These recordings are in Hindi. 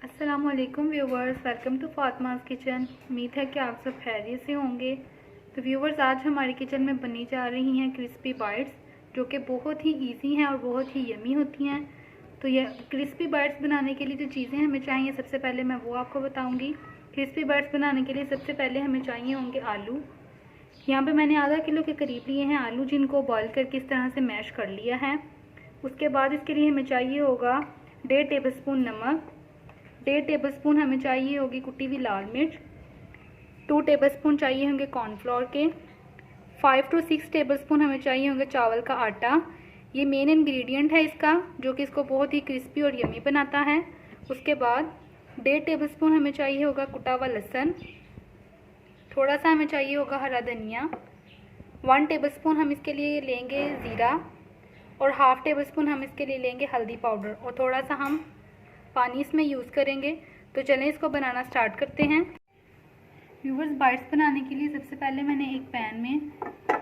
अस्सलाम वालेकुम व्यूवर्स, वेलकम टू फातिमाज़ किचन। उम्मीद है कि आप सब खैरियत से होंगे। तो व्यूवर्स, आज हमारी किचन में बनी जा रही हैं क्रिस्पी बाइट्स, जो कि बहुत ही इजी हैं और बहुत ही यमी होती हैं। तो ये क्रिस्पी बाइट्स बनाने के लिए जो चीज़ें हमें चाहिए, सबसे पहले मैं वो आपको बताऊँगी। क्रिस्पी बाइट्स बनाने के लिए सबसे पहले हमें चाहिए होंगे आलू। यहाँ पर मैंने आधा किलो के करीब लिए हैं आलू, जिनको बॉयल करके इस तरह से मैश कर लिया है। उसके बाद इसके लिए हमें चाहिए होगा 1.5 टेबलस्पून नमक, 1.5 टेबलस्पून हमें चाहिए होगी कुटी हुई लाल मिर्च, 2 टेबलस्पून चाहिए होंगे कॉर्नफ्लोर के, 5 to 6 टेबलस्पून हमें चाहिए होंगे चावल का आटा। ये मेन इंग्रेडिएंट है इसका, जो कि इसको बहुत ही क्रिस्पी और यमी बनाता है। उसके बाद 1.5 टेबलस्पून हमें चाहिए होगा कुटा हुआ लहसुन, थोड़ा सा हमें चाहिए होगा हरा धनिया, 1 टेबलस्पून हम इसके लिए लेंगे ज़ीरा, और हाफ़ टेबलस्पून हम इसके लिए लेंगे हल्दी पाउडर, और थोड़ा सा हम पानी इसमें यूज़ करेंगे। तो चलें इसको बनाना स्टार्ट करते हैं। व्यूवर्स, बाइट्स बनाने के लिए सबसे पहले मैंने एक पैन में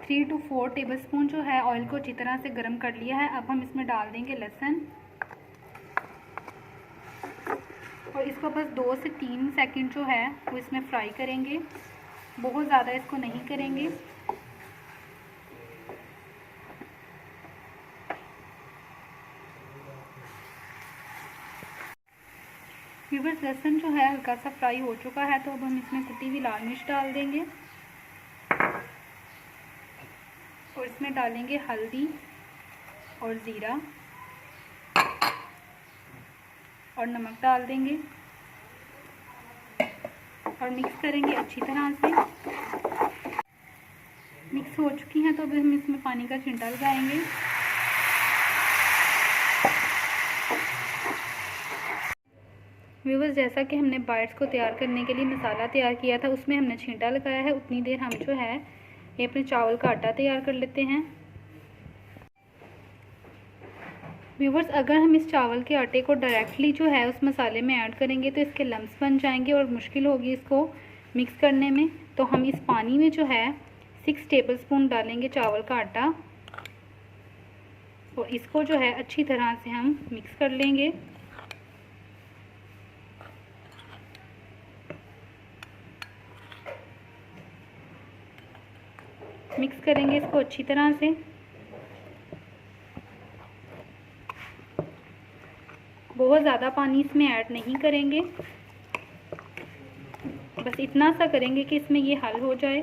3 to 4 टेबलस्पून जो है ऑयल को अच्छी तरह से गर्म कर लिया है। अब हम इसमें डाल देंगे लहसुन, और इसको बस 2 से 3 सेकंड जो है वो इसमें फ्राई करेंगे, बहुत ज़्यादा इसको नहीं करेंगे। व्यूवर्स, लहसुन जो है हल्का सा फ्राई हो चुका है, तो अब हम इसमें कुटी हुई लाल मिर्च डाल देंगे, और इसमें डालेंगे हल्दी और ज़ीरा, और नमक डाल देंगे, और मिक्स करेंगे अच्छी तरह से। मिक्स हो चुकी हैं, तो अब हम इसमें पानी का छिंटा लगाएंगे। व्यूवर्स, जैसा कि हमने बाइट्स को तैयार करने के लिए मसाला तैयार किया था, उसमें हमने छींटा लगाया है, उतनी देर हम जो है ये अपने चावल का आटा तैयार कर लेते हैं। व्यूवर्स, अगर हम इस चावल के आटे को डायरेक्टली जो है उस मसाले में ऐड करेंगे तो इसके लम्स बन जाएंगे और मुश्किल होगी इसको मिक्स करने में। तो हम इस पानी में जो है 6 टेबलस्पून डालेंगे चावल का आटा, और इसको जो है अच्छी तरह से हम मिक्स कर लेंगे। मिक्स करेंगे इसको अच्छी तरह से। बहुत ज़्यादा पानी इसमें ऐड नहीं करेंगे, बस इतना सा करेंगे कि इसमें ये हल हो जाए।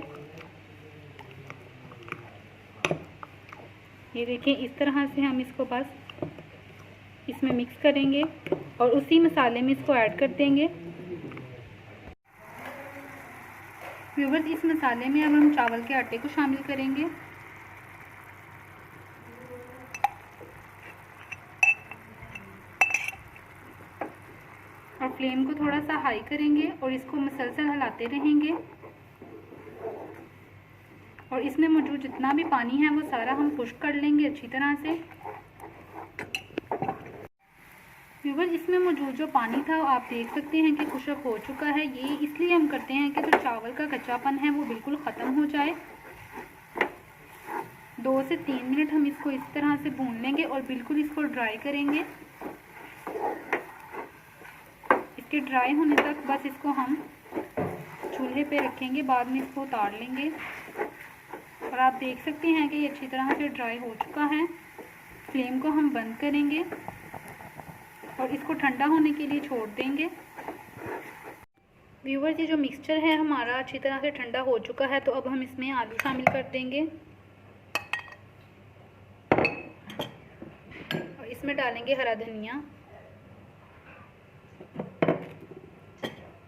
ये देखिए, इस तरह से हम इसको बस इसमें मिक्स करेंगे और उसी मसाले में इसको ऐड कर देंगे। व्यूवर्स, इस मसाले में अब हम चावल के आटे को शामिल करेंगे, और फ्लेम को थोड़ा सा हाई करेंगे और इसको मसलसल हिलाते रहेंगे, और इसमें मौजूद जितना भी पानी है वो सारा हम खुश्क कर लेंगे अच्छी तरह से। व्यूवर्स, इसमें मौजूद जो पानी था आप देख सकते हैं कि खुश्क हो चुका है। ये इसलिए हम करते हैं कि जो चावल का कच्चापन है वो बिल्कुल ख़त्म हो जाए। 2 से 3 मिनट हम इसको इस तरह से भून लेंगे और बिल्कुल इसको ड्राई करेंगे। इसके ड्राई होने तक बस इसको हम चूल्हे पे रखेंगे, बाद में इसको उतार लेंगे। और आप देख सकते हैं कि ये अच्छी तरह से ड्राई हो चुका है। फ्लेम को हम बंद करेंगे और इसको ठंडा होने के लिए छोड़ देंगे। व्यूवर्स, ये जो मिक्सचर है हमारा अच्छी तरह से ठंडा हो चुका है, तो अब हम इसमें आलू शामिल कर देंगे, और इसमें डालेंगे हरा धनिया,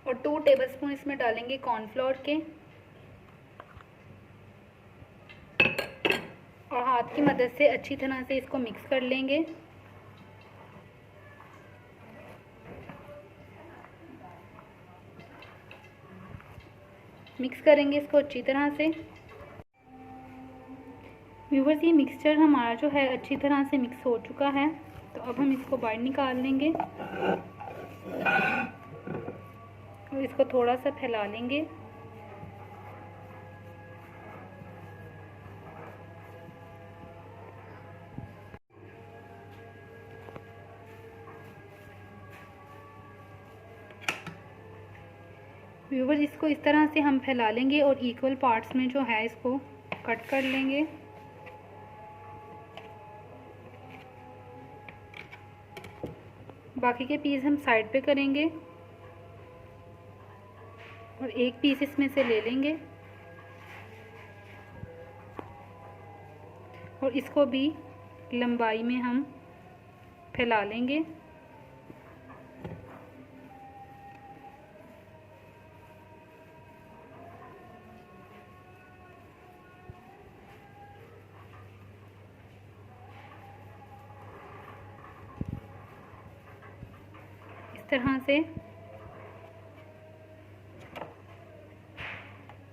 और 2 टेबलस्पून इसमें डालेंगे कॉर्नफ्लोर के, और हाथ की मदद से अच्छी तरह से इसको मिक्स कर लेंगे। मिक्स करेंगे इसको अच्छी तरह से। व्यूवर्स, ये मिक्सचर हमारा जो है अच्छी तरह से मिक्स हो चुका है, तो अब हम इसको बाहर निकाल लेंगे और इसको थोड़ा सा फैला लेंगे। व्यूवर्स इसको इस तरह से हम फैला लेंगे और इक्वल पार्ट्स में जो है इसको कट कर लेंगे। बाकी के पीस हम साइड पे करेंगे और एक पीस इसमें से ले लेंगे और इसको भी लंबाई में हम फैला लेंगे। इस तरह से,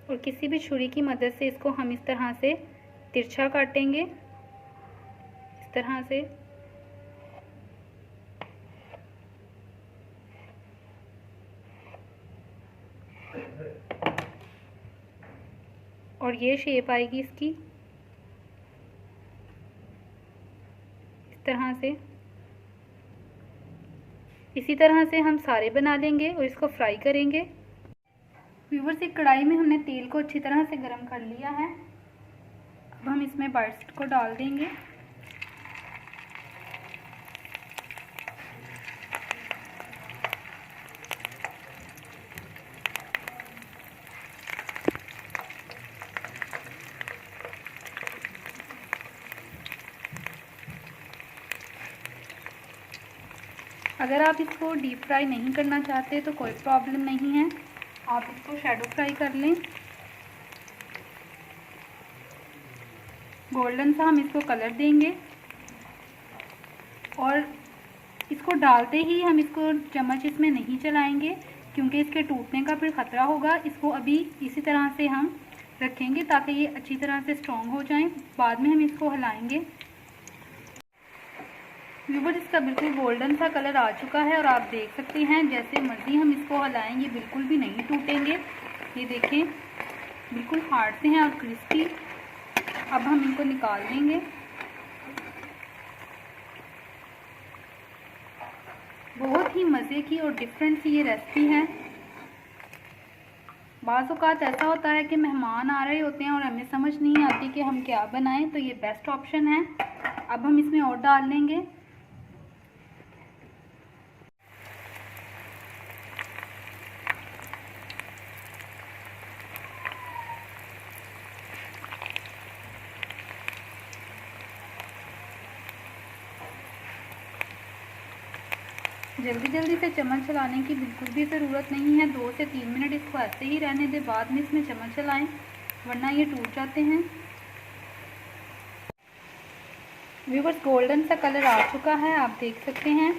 और किसी भी छुरी की मदद से इसको हम इस तरह से तिरछा काटेंगे, इस तरह से। और ये शेप आएगी इसकी इस तरह से। इसी तरह से हम सारे बना लेंगे और इसको फ्राई करेंगे। व्यूवर्स एक कढ़ाई में हमने तेल को अच्छी तरह से गर्म कर लिया है। अब हम इसमें बाइट्स को डाल देंगे। अगर आप इसको डीप फ्राई नहीं करना चाहते तो कोई प्रॉब्लम नहीं है, आप इसको शैडो फ्राई कर लें। गोल्डन सा हम इसको कलर देंगे और इसको डालते ही हम इसको चम्मच इसमें नहीं चलाएंगे क्योंकि इसके टूटने का फिर ख़तरा होगा। इसको अभी इसी तरह से हम रखेंगे ताकि ये अच्छी तरह से स्ट्रॉन्ग हो जाएं। बाद में हम इसको हिलाएंगे। व्यूवर्स इसका बिल्कुल गोल्डन सा कलर आ चुका है और आप देख सकते हैं जैसे मर्जी हम इसको हिलाएंगे बिल्कुल भी नहीं टूटेंगे। ये देखें बिल्कुल हार्ड से हैं और क्रिस्पी। अब हम इनको निकाल लेंगे। बहुत ही मज़े की और डिफरेंट सी ये रेसिपी है। बाज़ औक़ात ऐसा होता है कि मेहमान आ रहे होते हैं और हमें समझ नहीं आती कि हम क्या बनाएं, तो ये बेस्ट ऑप्शन है। अब हम इसमें और डाल लेंगे। जल्दी जल्दी से चम्मच चलाने की बिल्कुल भी ज़रूरत नहीं है। 2 से 3 मिनट इसको ऐसे ही रहने दें, बाद में इसमें चम्मच चलाएं वरना ये टूट जाते हैं। व्यूवर्स गोल्डन सा कलर आ चुका है, आप देख सकते हैं।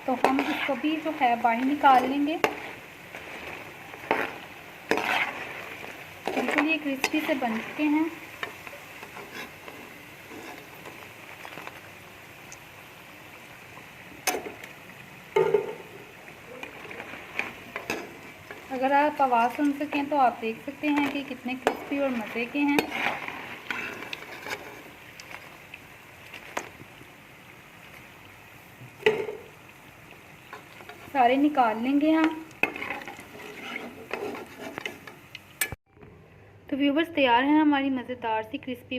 तो हम इसको भी जो है बाहर निकाल लेंगे। बिल्कुल ये क्रिस्पी से बन चुके हैं। अगर आप आवाज़ सुन सकें तो आप देख सकते हैं कि कितने क्रिस्पी और मज़े के हैं। सारे निकाल लेंगे हम। तो व्यूवर्स तैयार हैं हमारी मज़ेदार सी क्रिस्पी